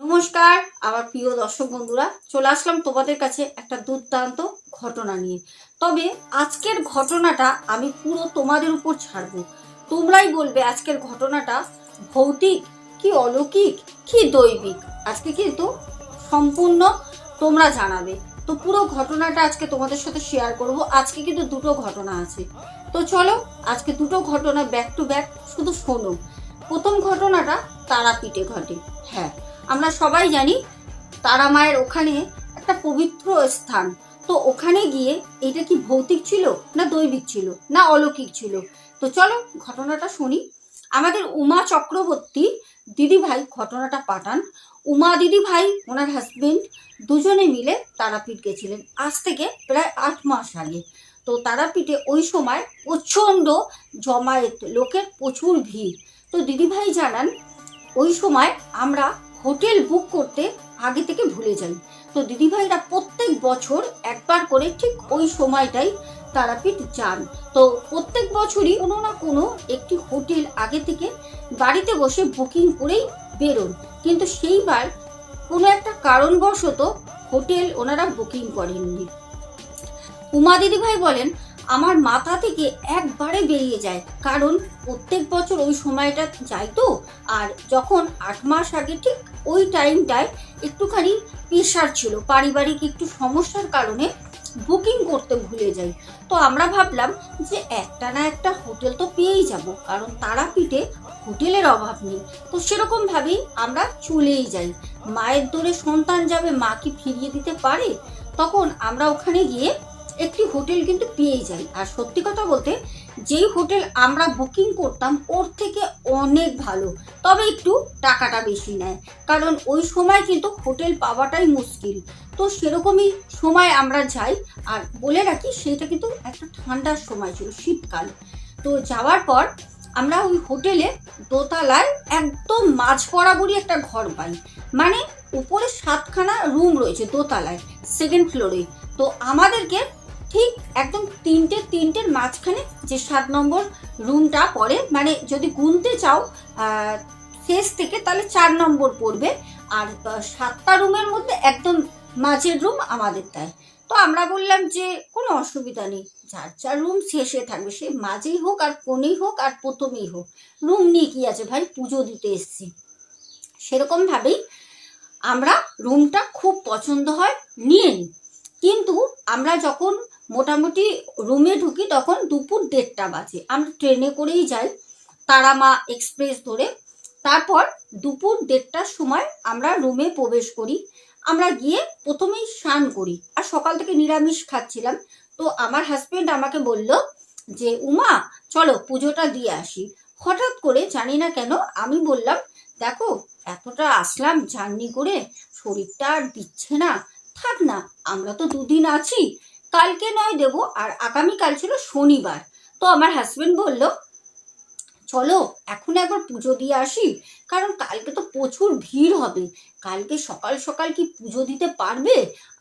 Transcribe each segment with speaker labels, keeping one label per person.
Speaker 1: নমস্কার আমার প্রিয় দর্শক বন্ধুরা, চলে আসলাম তোমাদের কাছে একটা দুর্দান্ত ঘটনা নিয়ে। তবে আজকের ঘটনাটা আমি পুরো তোমাদের উপর ছাড়বো। তোমরাই বলবে আজকের ঘটনাটা ভৌতিক কি অলৌকিক কি দৈবিক। আজকে কিন্তু সম্পূর্ণ তোমরা জানাবে। তো পুরো ঘটনাটা আজকে তোমাদের সাথে শেয়ার করব। আজকে কিন্তু দুটো ঘটনা আছে। তো চলো আজকে দুটো ঘটনা ব্যাক টু ব্যাক শুধু শোনো। প্রথম ঘটনাটা তারাপীঠে ঘটে। হ্যাঁ, আমরা সবাই জানি তারা মায়ের ওখানে একটা পবিত্র স্থান। তো ওখানে গিয়ে এটা কি ভৌতিক ছিল না দৈবিক ছিল না অলৌকিক ছিল? তো চলো ঘটনাটা শুনি। আমাদের উমা চক্রবর্তী দিদিভাই ঘটনাটা পাঠান। উমা দিদিভাই ওনার হাজবেন্ড দুজনে মিলে তারাপীঠ গেছিলেন আজ থেকে প্রায় 8 মাস আগে। তো তারাপীঠে ওই সময় প্রচণ্ড জমায়েত, লোকের প্রচুর ভিড়। তো দিদিভাই জানান ওই সময় আমরা হোটেল বুক করতে আগে থেকে ভুলে যাই। তো দিদিভাইরা প্রত্যেক বছর একবার করে ঠিক ওই সময়টাই তারাপীঠ যান। তো প্রত্যেক বছরই কোনো না কোনো একটি হোটেল আগে থেকে বাড়িতে বসে বুকিং করেই বেরোন। কিন্তু সেইবার কোনো একটা কারণবশত হোটেল ওনারা বুকিং করেননি। উমা দিদিভাই বলেন আমার মাথা থেকে একবারে বেরিয়ে যায়, কারণ প্রত্যেক বছর ওই সময়টা যাই তো। আর যখন 8 মাস আগে ঠিক ওই টাইমটায় একটুখানি প্রেশার ছিল, পারিবারিক একটু সমস্যার কারণে বুকিং করতে ভুলে যাই। তো আমরা ভাবলাম যে একটা না একটা হোটেল তো পেয়েই যাব, কারণ তারাপীঠে হোটেলের অভাব নেই। তো সেরকমভাবেই আমরা চলেই যাই। মায়ের দরে সন্তান যাবে, মা কি ফিরিয়ে দিতে পারে? তখন আমরা ওখানে গিয়ে একটি হোটেল কিন্তু পেয়ে যাই। আর সত্যি কথা বলতে যেই হোটেল আমরা বুকিং করতাম ওর থেকে অনেক ভালো, তবে একটু টাকাটা বেশি নেয়, কারণ ওই সময় কিন্তু হোটেল পাওয়াটাই মুশকিল। তো সেরকমই সময় আমরা যাই। আর বলে রাখি সেটা কিন্তু একটা ঠান্ডার সময় ছিল, শীতকাল। তো যাওয়ার পর আমরা ওই হোটেলে দোতলায় একদম মাঝ বরাবরই একটা ঘর পাই। মানে উপরে 7খানা রুম রয়েছে দোতলায়, সেকেন্ড ফ্লোরে। তো আমাদেরকে ঠিক একদম তিনটের মাঝখানে যে 7 নম্বর রুমটা পড়ে, মানে যদি গুনতে চাও শেষ থেকে তাহলে 4 নম্বর পড়বে। আর 7টা রুমের মধ্যে একদম মাঝের রুম আমাদের দেয়। তো আমরা বললাম যে কোনো অসুবিধা নেই, যার যার রুম শেষে থাকবে, সে মাঝেই হোক আর কোণেই হোক আর প্রথমেই হোক, রুম নিয়ে কি আছে ভাই, পুজো দিতে এসছি। সেরকমভাবেই আমরা রুমটা খুব পছন্দ হয় নিয়ে নিই। কিন্তু আমরা যখন মোটামুটি রুমে ঢুকি তখন দুপুর 1:30 বাজে। আমরা ট্রেনে করেই যাই, তারামা এক্সপ্রেস ধরে। তারপর দুপুর 1:30টার সময় আমরা রুমে প্রবেশ করি। আমরা গিয়ে প্রথমেই স্নান করি, আর সকাল থেকে নিরামিষ খাচ্ছিলাম। তো আমার হাজবেন্ড আমাকে বলল যে উমা চলো পুজোটা দিয়ে আসি। হঠাৎ করে জানি না কেন আমি বললাম দেখো এতটা আসলাম জার্নি করে, শরীরটা আর দিচ্ছে না, থাক না, আমরা তো দুদিন আছি, কালকে নয় দেবো। আর আগামীকাল ছিল শনিবার। তো আমার হাজবেন্ড বলল চলো এখন একবার পুজো দিয়ে আসি, কারণ কালকে তো প্রচুর ভিড় হবে, কালকে সকাল সকাল কি পুজো দিতে পারবে?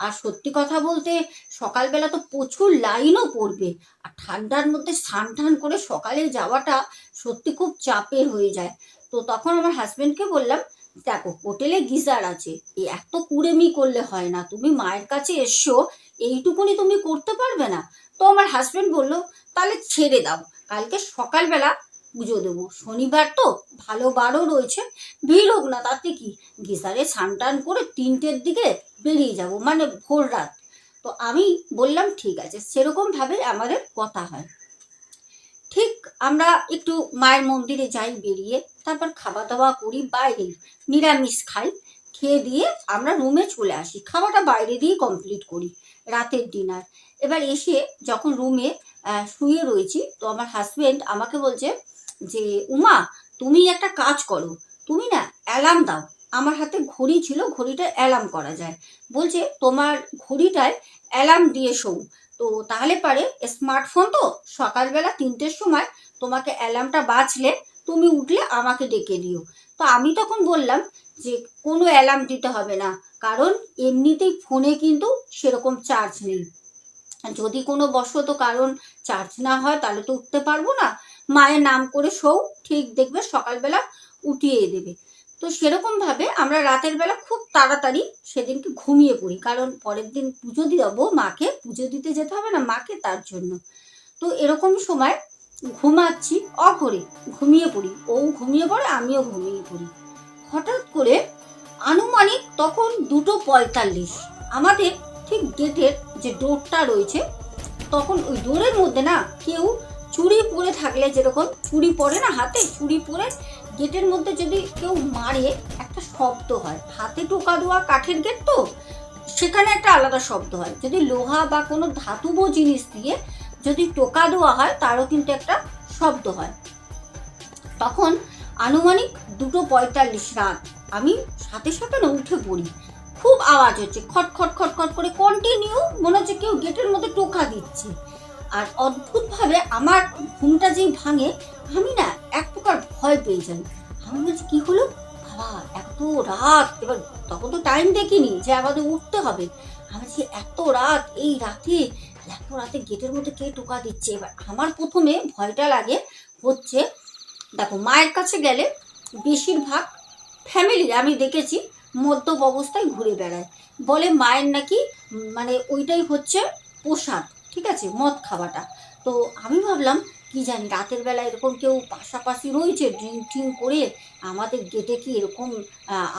Speaker 1: আর সত্যি কথা বলতে সকালবেলা তো প্রচুর লাইনও পড়বে, আর ঠান্ডার মধ্যে স্নান টান করে সকালে যাওয়াটা সত্যি খুব চাপের হয়ে যায়। তো তখন আমার হাজবেন্ডকে বললাম দেখো হোটেলে গিজার আছে, এত কুড়েমি করলে হয় না, তুমি মায়ের কাছে এসছো, এইটুকুনি তুমি করতে পারবে না? তো আমার হাজবেন্ড বলল তাহলে ছেড়ে দাও, কালকে সকালবেলা পুজো দেবো, শনিবার তো ভালো বারও রয়েছে, ভিড় হোক না তাতে কি, গিজারে স্নান টান করে 3টের দিকে বেরিয়ে যাব, মানে ভোর রাত। তো আমি বললাম ঠিক আছে, সেরকমভাবে আমাদের কথা হয়। ঠিক আমরা একটু মায়ের মন্দিরে যাই বেরিয়ে, তারপর খাওয়া দাওয়া করি বাইরে, নিরামিষ খাই, খেয়ে দিয়ে আমরা রুমে চলে আসি, খাওয়াটা বাইরে দিয়ে কমপ্লিট করি, রাতের ডিনার। এবার এসে যখন রুমে শুয়ে রয়েছি, তো আমার হাজবেন্ড আমাকে বলছে যে উমা তুমি একটা কাজ করো, তুমি না অ্যালার্ম দাও। আমার হাতে ঘড়ি ছিল, ঘড়িটা অ্যালার্ম করা যায়, বলছে তোমার ঘড়িটায় অ্যালার্ম দিয়ে শোও। তো তাহলে পারে স্মার্টফোন তো সকালবেলা 3টের সময় তোমাকে অ্যালার্মটা বাজলে তুমি উঠলে আমাকে ডেকে দিও। তো আমি তখন বললাম যে কোনো অ্যালার্ম দিতে হবে না, কারণ এমনিতেই ফোনে কিন্তু সেরকম চার্জ নেই, যদি কোনো বশত কারণ চার্জ না হয় তাহলে তো উঠতে পারবো না, মায়ের নাম করে শোও, ঠিক দেখবে সকালবেলা উঠিয়ে দেবে। তো সেরকমভাবে আমরা রাতের বেলা খুব তাড়াতাড়ি সেদিনকে ঘুমিয়ে পড়ি, কারণ পরের দিন পুজো দেবো মাকে, পুজো দিতে যেতে হবে না মাকে, তার জন্য। তো এরকম সময় ঘুমাচ্ছি, অঘরে ঘুমিয়ে পড়ি, ও ঘুমিয়ে পড়ে আমিও ঘুমিয়ে পড়ি। হঠাৎ করে আনুমানিক তখন 2:45 আমাদের ঠিক গেটের যে ডোরটা রয়েছে, তখন ওই ডোরের মধ্যে না কেউ চুড়ি পরে থাকলে, যেরকম চুড়ি পরে না হাতে, চুড়ি পরে গেটের মধ্যে যদি কেউ মারে একটা শব্দ হয়। হাতে টোকা দেওয়া কাঠের গেট, তো সেখানে একটা আলাদা শব্দ হয়। যদি লোহা বা কোনো ধাতব জিনিস দিয়ে যদি টোকা দেওয়া হয় তারও কিন্তু একটা শব্দ হয়। তখন আনুমানিক 2:45 রাত, আমি সাথে সাথে না উঠে পড়ি। খুব আওয়াজ হচ্ছে, খট খট খট খট করে কন্টিনিউ, মনে হচ্ছে কেউ গেটের মধ্যে টোকা দিচ্ছে। আর অদ্ভুতভাবে আমার ঘুমটা যেই ভাঙে, আমি না এক প্রকার ভয় পেয়ে যাই। আমি বলছি কি হলো বাবা, এত রাত, এবার তখন তো টাইম দেখিনি যে আমাদের উঠতে হবে। আমি বলছি এত রাত, এই রাতে এত রাতে গেটের মধ্যে কে টোকা দিচ্ছে। এবার আমার প্রথমে ভয়টা লাগে হচ্ছে, দেখো মায়ের কাছে গেলে বেশিরভাগ ফ্যামিলি আমি দেখেছি মদ্যপ অবস্থায় ঘুরে বেড়ায়, বলে মায়ের নাকি মানে ওইটাই হচ্ছে প্রসাদ, ঠিক আছে, মদ খাওয়াটা। তো আমি ভাবলাম কি জানি রাতের বেলা এরকম কেউ পাশাপাশি রয়েছে ড্রিঙ্ক ট্রিঙ্ক করে আমাদের গেটে কি এরকম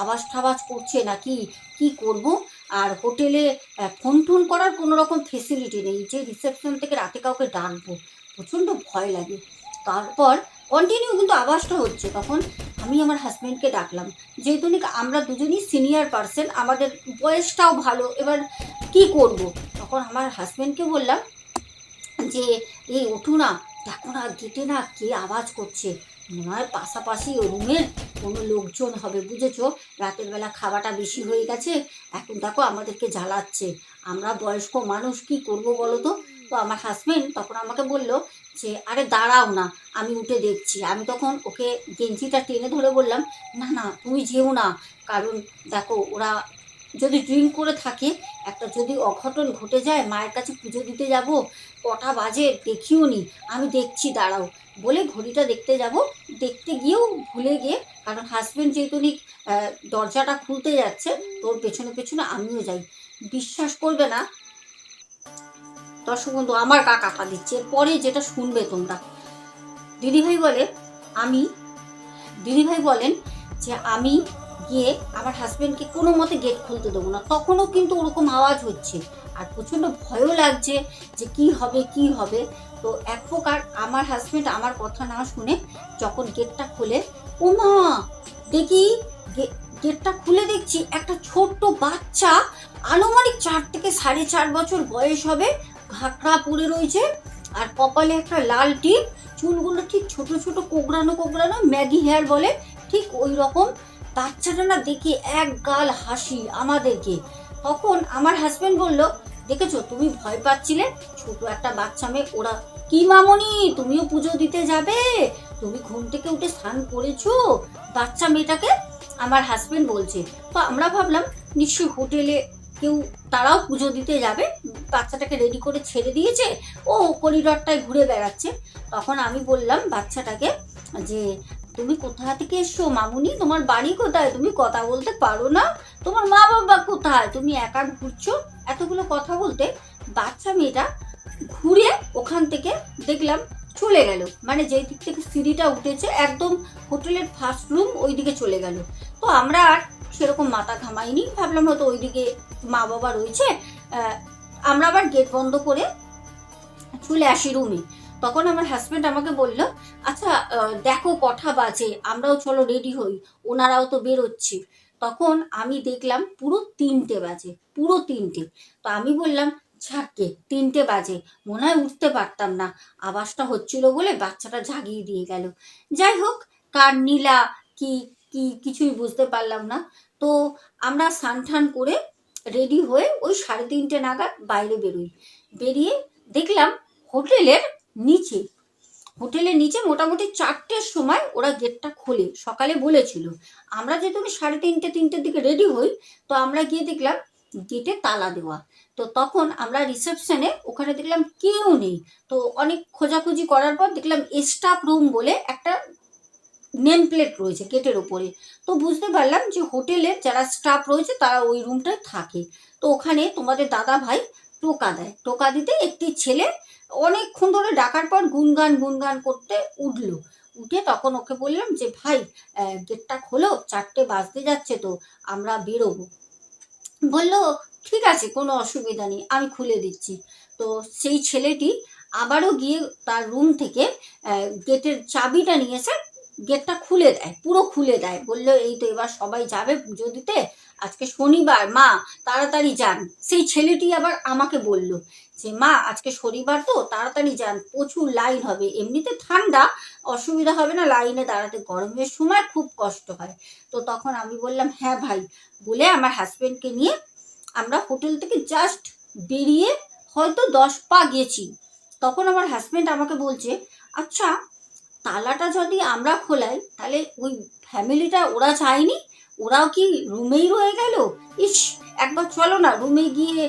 Speaker 1: আওয়াজ ঠাওয়াজ করছে নাকি, কি করব। আর হোটেলে ফোন টোন করার কোনো রকম ফেসিলিটি নেই যে রিসেপশন থেকে রাতে কাউকে ডাকবো, প্রচণ্ড ভয় লাগে। তারপর কন্টিনিউ কিন্তু আওয়াজটা হচ্ছে, তখন আমি আমার হাজব্যান্ডকে ডাকলাম, যেহেতু আমরা দুজনই সিনিয়র পার্সন, আমাদের বয়সটাও ভালো, এবার কি করব। তখন আমার হাজব্যান্ডকে বললাম যে এই ওঠো না, দেখো না গেটে না কে আওয়াজ করছে, মনে হয় পাশাপাশি রুমের কোনো লোকজন হবে, বুঝেছো, রাতের বেলা খাওয়াটা বেশি হয়ে গেছে, এখন দেখো আমাদেরকে জ্বালাচ্ছে, আমরা বয়স্ক মানুষ কি করব বলো তো। তো আমার হাজব্যান্ড তখন আমাকে বলল যে আরে দাঁড়াও না, আমি উঠে দেখছি। আমি তখন ওকে গেঞ্জিটা টেনে ধরে বললাম না না তুমি যেও না, কারণ দেখো ওরা যদি ড্রিঙ্ক করে থাকে, একটা যদি অঘটন ঘটে যায়, মায়ের কাছে পুজো দিতে যাব, কটা বাজে দেখিও নি, আমি দেখছি দাঁড়াও, বলে ঘড়িটা দেখতে যাব। দেখতে গিয়েও ভুলে গিয়ে, কারণ হাজব্যান্ড যেহেতু দরজাটা খুলতে যাচ্ছে, তোর পেছনে পেছনে আমিও যাই। বিশ্বাস করবে না দর্শক বন্ধু, আমার গা কাটা দিচ্ছে। পরে যেটা শুনবে তোমরা, দিদিভাই বলে আমি দিদিভাই বলেন যে আমি গিয়ে আমার হাজব্যান্ডকে কোনো মতে গেট খুলতে দেবো না। তখনও কিন্তু ওরকম আওয়াজ হচ্ছে আর প্রচণ্ড ভয়ও লাগছে যে কি হবে কি হবে। তো এক প্রকার আমার হাজব্যান্ড আমার কথা না শুনে যখন গেটটা খোলে, ও মা, দেখি গেটটা খুলে দেখছি একটা ছোট্ট বাচ্চা, আনুমানিক 4 থেকে 4.5 বছর বয়স হবে, ঘাকড়া পরে রয়েছে আর কপালে একটা লাল টিপ, চুলগুলো ঠিক ছোট ছোট কোকড়ানো কোকড়ানো, ম্যাগি হেয়ার বলে, ঠিক ওই রকম। বাচ্চাটা না দেখে এক গাল হাসি আমাদেরকে। তখন আমার হাজব্যান্ড বলল, দেখেছো তুমি ভয় পাচ্ছিলে, ছোট একটা বাচ্চা মেয়ে, ওরা কি মামনি তুমিও পুজো দিতে যাবে, তুমি ঘুম থেকে উঠে স্নান করেছো, বাচ্চা মেয়েটাকে আমার হাজব্যান্ড বলছে। তো আমরা ভাবলাম নিশ্চয়ই হোটেলে কেউ, তারাও পুজো দিতে যাবে, বাচ্চাটাকে রেডি করে ছেড়ে দিয়েছে, ও করিডরটায় ঘুরে বেড়াচ্ছে। তখন আমি বললাম বাচ্চাটাকে যে তুমি কোথা থেকে এসছো মামুনি, তোমার বাড়ি কোথায়, তুমি কথা বলতে পারো না, তোমার মা বাবা কোথায়, তুমি একা ঘুরছো। এতগুলো কথা বলতে বাচ্চা মেয়েটা ঘুরে ওখান থেকে দেখলাম চলে গেল, মানে যেই দিক থেকে সিঁড়িটা উঠেছে একদম হোটেলের ফার্স্ট রুম ওই দিকে চলে গেল। তো আমরা আর সেরকম মাথা ঘামাইনি, ভাবলাম হয়তো ওইদিকে মা বাবা রয়েছে। আমরা আবার গেট বন্ধ করে চলে আসি রুমে। তখন আমার হাজব্যান্ড আমাকে বলল, আচ্ছা দেখো কটা বাজে, আমরাও চলো রেডি হই, ওনারাও তো বেরোচ্ছে। তখন আমি দেখলাম পুরো 3টে বাজে, পুরো 3টে। তো আমি বললাম ঝাঁকে 3টে বাজে, মনে হয় উঠতে পারতাম না, আওয়াজটা হচ্ছিল বলে বাচ্চাটা জাগিয়ে দিয়ে গেল। যাই হোক, কার নীলা কি কি কিছুই বুঝতে পারলাম না। তো আমরা স্নান টান করে রেডি হয়ে ওই 3:30 নাগাদ বাইরে বেরোই। বেরিয়ে দেখলাম হোটেলের নিচে মোটামুটি 4টের সময় ওরা গেটটা খোলে, সকালে বলেছিল। আমরা যেহেতু 3:30-3টের দিকে রেডি হই, তো আমরা গিয়ে দেখলাম গেটে তালা দেওয়া। তো তখন আমরা রিসেপশনে ওখানে দেখলাম কেউ নেই। তো অনেক খোঁজাখুঁজি করার পর দেখলাম স্টাফ রুম বলে একটা নেম প্লেট রয়েছে গেটের ওপরে। তো বুঝতে পারলাম যে হোটেলের যারা স্টাফ রয়েছে তারা ওই রুমটায় থাকে। তো ওখানে তোমাদের দাদা ভাই টোকা দেয়, টোকা দিতে একটি ছেলে অনেকক্ষণ ধরে ডাকার পর গুনগান গুনগান করতে উঠলো। উঠে তখন ওকে বললাম যে ভাই গেটটা খোলো, 4টে বাজতে যাচ্ছে, তো আমরা বেরোবো। বললো ঠিক আছে, কোনো অসুবিধা নেই, আমি খুলে দিচ্ছি। তো সেই ছেলেটি আবারও গিয়ে তার রুম থেকে গেটের চাবিটা নিয়ে এসে গেটটা খুলে দেয়, পুরো খুলে দেয়। বললো এই তো এবার সবাই যাবে পুজো দিতে, আজকে শনিবার, মা তাড়াতাড়ি যান। সেই ছেলেটি আবার আমাকে বলল যে মা আজকে শনিবার তো তাড়াতাড়ি যান, প্রচুর লাইন হবে, এমনিতে ঠান্ডা, অসুবিধা হবে না লাইনে দাঁড়াতে, গরমের সময় খুব কষ্ট হয়। তো তখন আমি বললাম হ্যাঁ ভাই, বলে আমার হাজবেন্ডকে নিয়ে আমরা হোটেল থেকে জাস্ট বেরিয়ে হয়তো 10 পা গেছি। তখন আমার হাজবেন্ড আমাকে বলছে আচ্ছা, তালাটা যদি আমরা খোলাই তাহলে ওই ফ্যামিলিটা ওরা চায়নি, ওরাও কি রুমেই রয়ে গেল? ইস, একবার চলো না রুমে গিয়ে।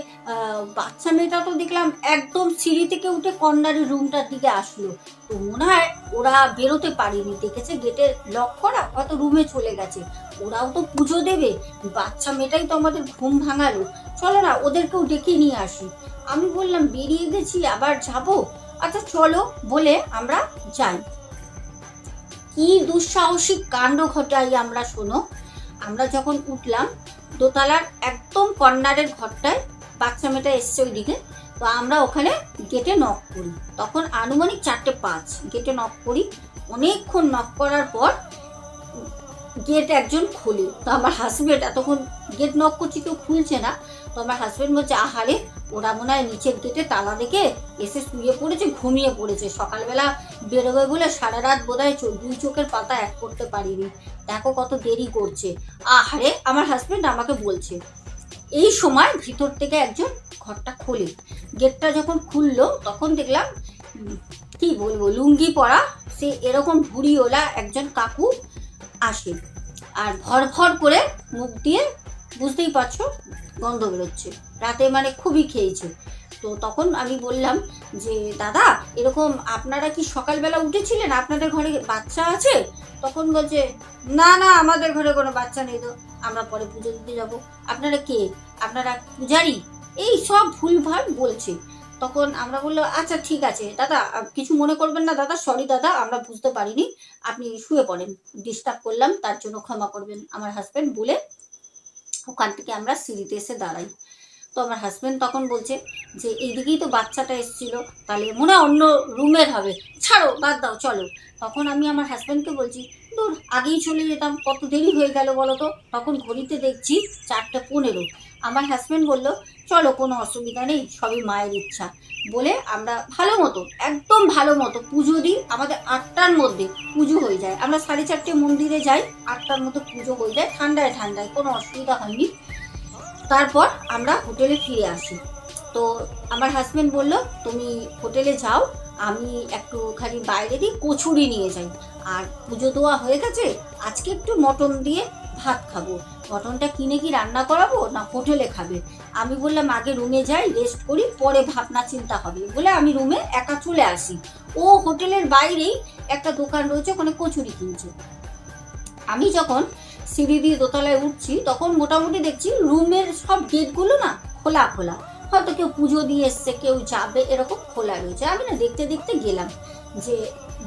Speaker 1: বাচ্চা মেয়েটা তো দেখলাম একদম সিঁড়ি থেকে উঠে কর্নারের রুমটার দিকে আসলো। তো মনে হয় ওরা বেরোতে পারেনি, দেখেছে গেটের লক করা, হয়তো রুমে চলে গেছে। ওরাও তো পুজো দেবে, বাচ্চা মেয়েটাই তো আমাদের ঘুম ভাঙালো, চলো না ওদেরকেও ডেকে নিয়ে আসি। আমি বললাম বেরিয়ে গেছি আবার যাবো, আচ্ছা চলো, বলে আমরা যাই। কি দুঃসাহসিক কাণ্ড ঘটাই আমরা শোনো। আমরা যখন উঠলাম দোতলার একদম কর্নারের ঘরটায়, বাচ্চা মেয়েটা এসছে ওইদিকে, তো আমরা ওখানে গেটে নক করি। তখন আনুমানিক 4:05 গেটে নক করি। অনেকক্ষণ নক করার পর গেট একজন খুলে। তো আমার হাজবেন্ড, এতক্ষণ গেট নক করছি কেউ খুলছে না, তো আমার হাজবেন্ড বলছে আহারে, ওরা মনে হয় নিচের গেটে তালা রেখে এসে শুয়ে পড়েছে, ঘুমিয়ে পড়েছে, সকালবেলা বেরোবে বলে সারা রাত বোধহয় 2 চোখের পাতা এক করতে পারিনি, দেখো কত দেরি করছে। আহারে, আমার হাজবেন্ড আমাকে বলছে। এই সময় ভিতর থেকে একজন ঘরটা খোলে। গেটটা যখন খুললো তখন দেখলাম কি বলবো, লুঙ্গি পরা সে এরকম ভুড়িওলা একজন কাকু আসে, আর ভর ভর করে মুখ দিয়ে, বুঝতেই পারছো, গন্ধ বেরোচ্ছে, রাতে মানে খুবই খেয়েছে। তো তখন আমি বললাম যে দাদা এরকম আপনারা কি সকালবেলা উঠেছিলেন, আপনাদের ঘরে বাচ্চা আছে? তখন বলছে না না, আমাদের ঘরে কোনো বাচ্চা নেই, তো আমরা পরে পুজো দিতে যাব। আপনারা কে, আপনারা পূজারি? এই সব ভুলভাল বলছে। তখন আমরা বললো আচ্ছা ঠিক আছে দাদা, কিছু মনে করবেন না দাদা, সরি দাদা, আমরা বুঝতে পারিনি, আপনি শুয়ে পড়েন, ডিস্টার্ব করলাম তার জন্য ক্ষমা করবেন আমার হাজব্যান্ড বলে ওখান থেকে আমরা সিঁড়িতে এসে দাঁড়াই। তো আমার হাজব্যান্ড তখন বলছে যে এইদিকেই তো বাচ্চাটা এসেছিল, তাহলে মনে হয় অন্য রুমের হবে, ছাড়ো বাদ দাও চলো। তখন আমি আমার হাজব্যান্ডকে বলছি দূর, আগেই চলে যেতাম, কত দেরি হয়ে গেল বলো তো। তখন ঘড়িতে দেখছি 4:15। আমার হাজব্যান্ড বলল চলো কোনো অসুবিধা নেই, সবই মায়ের ইচ্ছা, বলে আমরা ভালো মতো, একদম ভালো মতো পুজো দিই। আমাদের 8টার মধ্যে পুজো হয়ে যায়, আমরা 4:30 মন্দিরে যাই, 8টার মধ্যে পুজো হয়ে যায়, ঠান্ডায় ঠান্ডায় কোনো অসুবিধা হয়নি। তারপর আমরা হোটেলে ফিরে আসি। তো আমার হাজব্যান্ড বলল তুমি হোটেলে যাও, আমি একটুখানি বাইরে দিয়ে কচুরি নিয়ে যাই, আর পুজো দেওয়া হয়ে গেছে, আজকে একটু মটন দিয়ে ভাত খাবো, মটনটা কিনে কি রান্না করাবো না হোটেলে খাবে? আমি বললাম আগে রুমে যাই, রেস্ট করি, পরে ভাবনা চিন্তা হবে, বলে আমি রুমে একা চলে আসি। ও হোটেলের বাইরেই একটা দোকান রয়েছে, ওখানে কচুরি কিনছে। আমি যখন সিঁড়ি দিয়ে দোতলায় উঠছি তখন মোটামুটি দেখছি রুমের সব গেটগুলো না খোলা খোলা, হয়তো কেউ পুজো দিয়ে এসছে, কেউ যাবে, এরকম খোলা রয়েছে। আমি না দেখতে দেখতে গেলাম, যে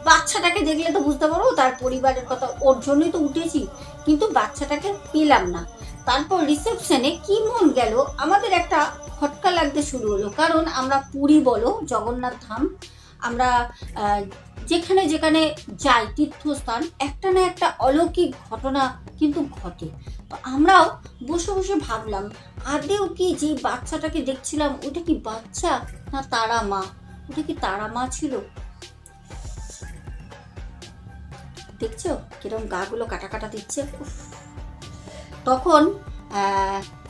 Speaker 1: বাচ্চাটাকে দেখলে তো বুঝতে পারবো তার পরিবারের কথা, ওর জন্যই তো উঠেছি, কিন্তু বাচ্চাটাকে পেলাম না। তারপর রিসেপশনে কি মন গেল, আমাদের একটা খটকা লাগতে শুরু হলো, কারণ আমরা পুরী বলো জগন্নাথ ধাম, আমরা যেখানে যেখানে যাই তীর্থস্থান, একটা না একটা অলৌকিক ঘটনা কিন্তু ঘটে। তো আমরাও বসে বসে ভাবলাম আদেও কি যে বাচ্চাটাকে দেখছিলাম ওটা কি বাচ্চা না তারা মা, ওটা কি তারা মা ছিল? দেখছো কিরকম গাগুলো কাটা কাটা দিচ্ছে। তখন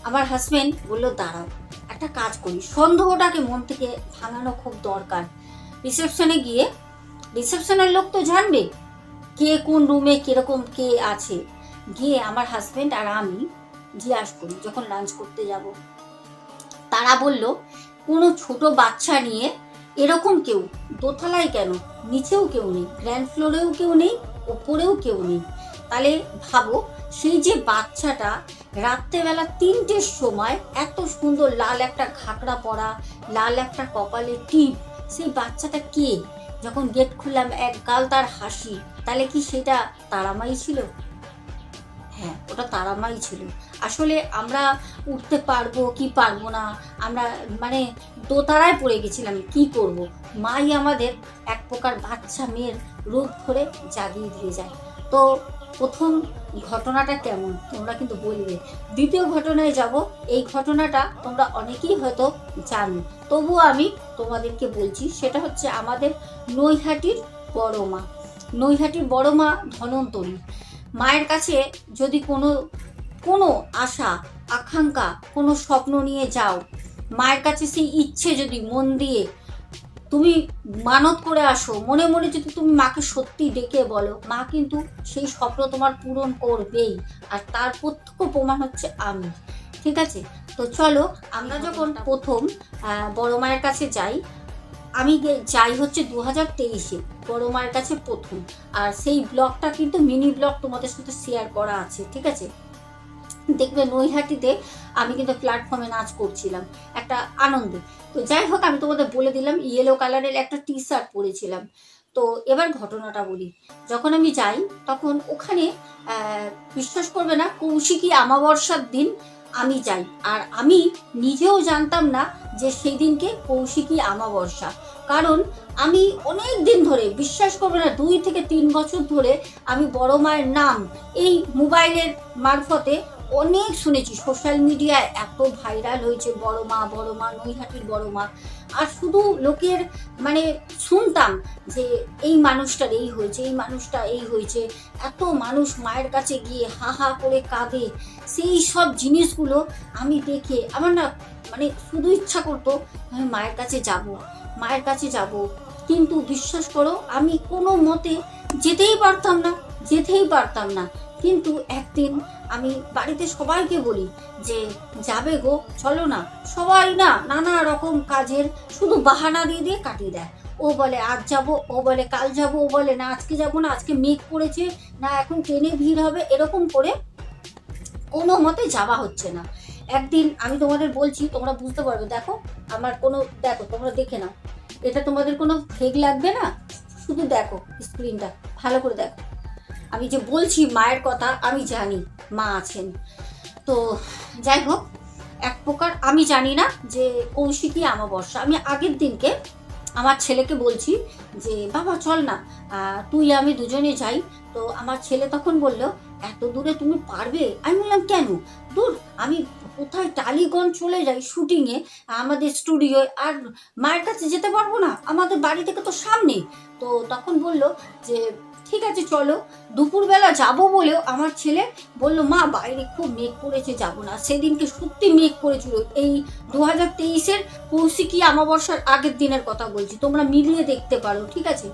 Speaker 1: আমার হাজবেন্ড বললো দাঁড়াও, একটা কাজ করি, সন্দেহটাকে মন থেকে ভাঙানো খুব দরকার। রিসেপশনে গিয়ে, রিসেপশনের লোক তো জানবে কে কোন রুমে কিরকম কে আছে, গিয়ে আমার হাজবেন্ড আর আমি জিজ্ঞাসা করি যখন লাঞ্চ করতে যাব। তারা বলল কোনো ছোট বাচ্চা নিয়ে এরকম কেউ দোতলায় কেন, নিচেও কেউ নেই, গ্র্যান্ড ফ্লোরেও কেউ নেই, ওপরেও কেউ নেই। তাহলে ভাবো সেই যে বাচ্চাটা রাত্রেবেলা 3টের সময় এত সুন্দর লাল একটা ঘাগরা পরা, লাল একটা কপালে টিপ, সেই বাচ্চাটা কে? যখন গেট খুললাম এক গাল তার হাসি, তাহলে কি সেটা তারামাই ছিল? হ্যাঁ, ওটা তারামাই ছিল। আসলে আমরা উঠতে পারবো কি পারবো না, আমরা মানে দোতারায় পড়ে গেছিলাম, কি করব। মাই আমাদের এক প্রকার বাচ্চা মেয়ের রূপ ধরে জাগিয়ে দিয়ে যায়। তো প্রথম ঘটনাটা কেমন তোমরা কিন্তু বলবে। দ্বিতীয় ঘটনায় যাব। এই ঘটনাটা তোমরা অনেকেই হয়তো জানো, তবুও আমি তোমাদেরকে বলছি। সেটা হচ্ছে আমাদের নৈহাটির বড় মা। নৈহাটির বড় মা ধনন্তরী মায়ের কাছে যদি কোনো আশা আকাঙ্ক্ষা, কোনো স্বপ্ন নিয়ে যাও, মায়ের কাছে সেই ইচ্ছে যদি মন দিয়ে তুমি মানত করে আসো, মনে মনে যদি তুমি মাকে সত্যি ডেকে বলো, মা কিন্তু সেই স্বপ্ন তোমার পূরণ করবেই। আর তার প্রত্যক্ষ প্রমাণ হচ্ছে আমি। ঠিক আছে, তো চলো আমরা যখন প্রথম বড় মায়ের কাছে যাই, আমি যাই হচ্ছে 2023-এ বড় মায়ের কাছে প্রথম। আর সেই ব্লগটা কিন্তু মিনি ব্লগ তোমাদের সাথে শেয়ার করা আছে, ঠিক আছে। দেখবে নৈহাটিতে আমি কিন্তু প্ল্যাটফর্মে নাচ করছিলাম একটা আনন্দে। তো যাই হোক, আমি তোমাদের বলে দিলাম ইয়েলো কালারের একটা টি শার্ট পরেছিলাম। তো এবার ঘটনাটা বলি। যখন আমি যাই তখন ওখানে বিশ্বাস করবে না, কৌশিকী আমাবস্যার দিন আমি যাই। আর আমি নিজেও জানতাম না যে সেই দিনকে কৌশিকী আমাবস্যা। কারণ আমি অনেক দিন ধরে, বিশ্বাস করবে না, 2 থেকে 3 বছর ধরে আমি বড় মায়ের নাম এই মোবাইলের মারফতে অনেক শুনেছি। সোশ্যাল মিডিয়ায় এত ভাইরাল হয়েছে বড় মা নৈহাটির বড় মা। আর শুধু লোকের মানে শুনতাম যে এই মানুষটার এই হয়েছে, এই মানুষটা এই হয়েছে, এত মানুষ মায়ের কাছে গিয়ে হা হা করে কাঁদে। সেই সব জিনিসগুলো আমি দেখে আমার না মানে শুধু ইচ্ছা করতো আমি মায়ের কাছে যাব। কিন্তু বিশ্বাস করো আমি কোনো মতে যেতেই পারতাম না। কিন্তু একদিন আমি বাড়িতে সবাইকে বলি যে যাবে গো, চলো না। সবাই না নানা রকম কাজের শুধু বাহানা দিয়ে কাটিয়ে দেয়। ও বলে আজ যাব, ও বলে কাল যাব, ও বলে না আজকে যাব না, আজকে মেঘ করেছে, না এখন ট্রেনে ভিড় হবে, এরকম করে কোনো মতে যাওয়া হচ্ছে না। একদিন আমি তোমাদের বলছি, তোমরা বুঝতে পারবে। দেখো তোমরা দেখে নাও, এটা তোমাদের কোনো ফেক লাগবে না। শুধু দেখো স্ক্রিনটা ভালো করে দেখো। আমি যে বলছি মায়ের কথা, আমি জানি মা আছেন। তো যাই হোক, এক প্রকার আমি জানি না যে কৌশিকী আমাবস্যা। আমি আগের দিনকে আমার ছেলেকে বলছি যে বাবা চল না, তুই আমি দুজনে যাই। তো আমার ছেলে তখন বলল এত দূরে তুমি পারবে? আমি বললাম কেন, দূর আমি কোথায় টালিগঞ্জ চলে যাই শুটিংয়ে আমাদের স্টুডিও, আর মায়ের কাছে যেতে পারবো না? আমাদের বাড়ি থেকে তো সামনে। তো তখন বলল যে ঠিক আছে চলো। দুপুরবেলা যাব বলেও আমার ছেলে বলল মা বাইরে খুব মেঘ করেছে, যাবো না। সেদিনকে সত্যি মেঘ করেছিল। এই 2023-এর কৌশিকী আমাবস্যার আগের দিনের কথা বলছি, তোমরা মিলিয়ে দেখতে পারো, ঠিক আছে।